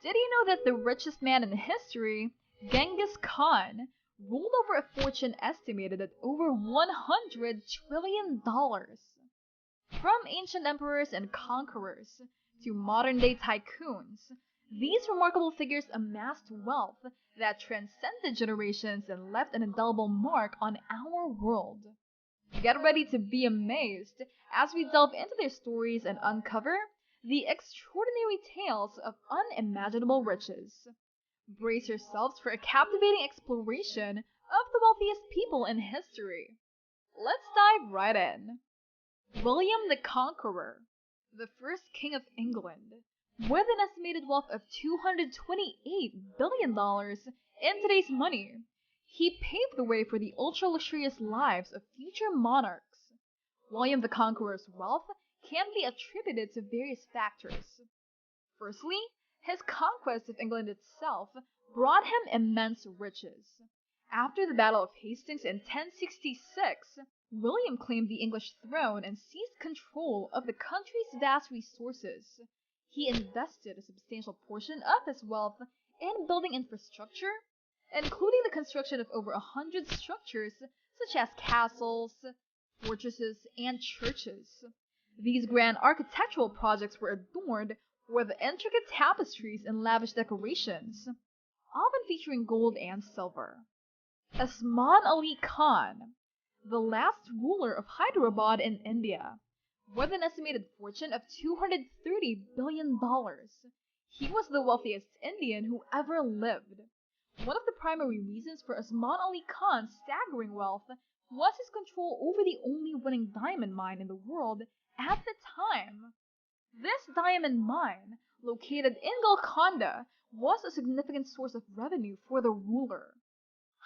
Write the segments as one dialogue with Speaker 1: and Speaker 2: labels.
Speaker 1: Did you know that the richest man in history, Genghis Khan, ruled over a fortune estimated at over $100 trillion? From ancient emperors and conquerors to modern day tycoons, these remarkable figures amassed wealth that transcended generations and left an indelible mark on our world. Get ready to be amazed as we delve into their stories and uncover the extraordinary tales of unimaginable riches. Brace yourselves for a captivating exploration of the wealthiest people in history. Let's dive right in. William the Conqueror, the first king of England, with an estimated wealth of $228 billion in today's money. He paved the way for the ultra-luxurious lives of future monarchs. William the Conqueror's wealth can be attributed to various factors. Firstly, his conquest of England itself brought him immense riches. After the Battle of Hastings in 1066, William claimed the English throne and seized control of the country's vast resources. He invested a substantial portion of his wealth in building infrastructure, including the construction of over 100 structures such as castles, fortresses, and churches. These grand architectural projects were adorned with intricate tapestries and lavish decorations, often featuring gold and silver. Osman Ali Khan, the last ruler of Hyderabad in India, with an estimated fortune of $230 billion. He was the wealthiest Indian who ever lived. One of the primary reasons for Osman Ali Khan's staggering wealth was his control over the only running diamond mine in the world at the time. This diamond mine, located in Golconda, was a significant source of revenue for the ruler.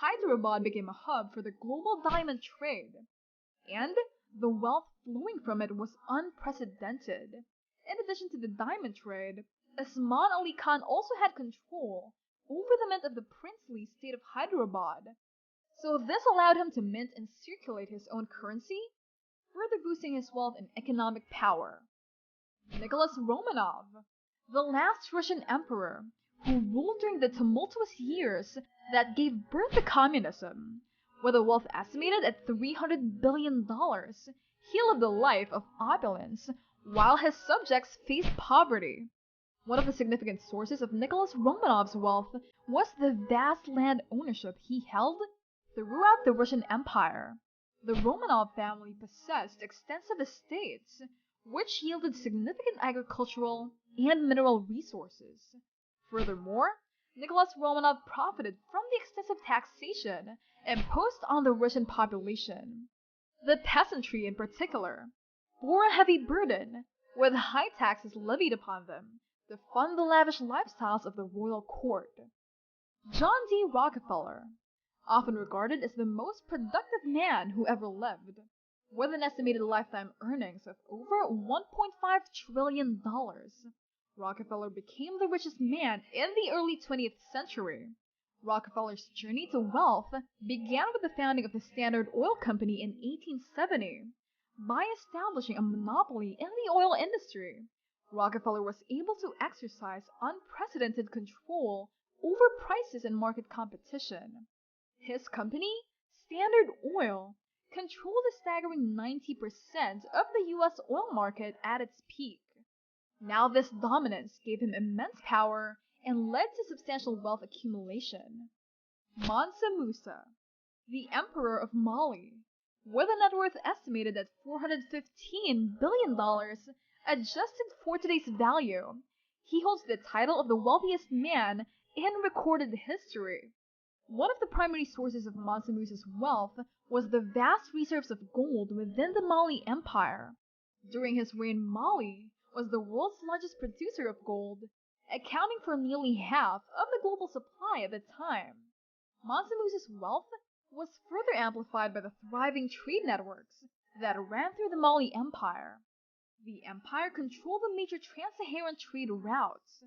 Speaker 1: Hyderabad became a hub for the global diamond trade, and the wealth flowing from it was unprecedented. In addition to the diamond trade, Osman Ali Khan also had control over the mint of the princely state of Hyderabad. So this allowed him to mint and circulate his own currency, further boosting his wealth and economic power. Nicholas Romanov, the last Russian emperor, who ruled during the tumultuous years that gave birth to communism. With a wealth estimated at $300 billion, he lived a life of opulence while his subjects faced poverty. One of the significant sources of Nicholas Romanov's wealth was the vast land ownership he held throughout the Russian Empire. The Romanov family possessed extensive estates, which yielded significant agricultural and mineral resources. Furthermore, Nicholas Romanov profited from the extensive taxation imposed on the Russian population. The peasantry, in particular, bore a heavy burden, with high taxes levied upon them to fund the lavish lifestyles of the royal court. John D. Rockefeller, often regarded as the most productive man who ever lived, with an estimated lifetime earnings of over $1.5 trillion. Rockefeller became the richest man in the early 20th century. Rockefeller's journey to wealth began with the founding of the Standard Oil Company in 1870. By establishing a monopoly in the oil industry, Rockefeller was able to exercise unprecedented control over prices and market competition. His company, Standard Oil, controlled a staggering 90% of the U.S. oil market at its peak. Now this dominance gave him immense power and led to substantial wealth accumulation. Mansa Musa, the Emperor of Mali, with a net worth estimated at $415 billion, adjusted for today's value, he holds the title of the wealthiest man in recorded history. One of the primary sources of Mansa Musa's wealth was the vast reserves of gold within the Mali Empire. During his reign, Mali was the world's largest producer of gold, accounting for nearly half of the global supply at the time. Mansa Musa's wealth was further amplified by the thriving trade networks that ran through the Mali Empire. The empire controlled the major trans-Saharan trade routes,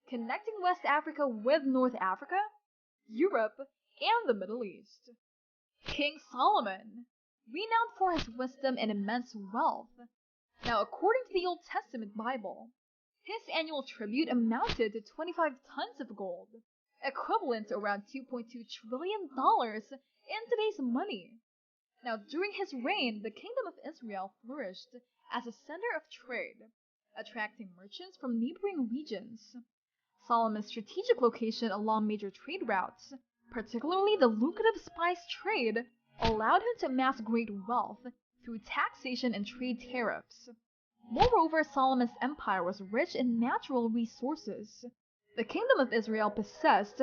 Speaker 1: connecting West Africa with North Africa, Europe, and the Middle East. King Solomon, renowned for his wisdom and immense wealth. Now, according to the Old Testament Bible, His annual tribute amounted to 25 tons of gold, equivalent to around $2.2 trillion in today's money. Now, during his reign, the Kingdom of Israel flourished as a center of trade, attracting merchants from neighboring regions. Solomon's strategic location along major trade routes, particularly the lucrative spice trade, allowed him to amass great wealth through taxation and trade tariffs. Moreover, Solomon's empire was rich in natural resources. The Kingdom of Israel possessed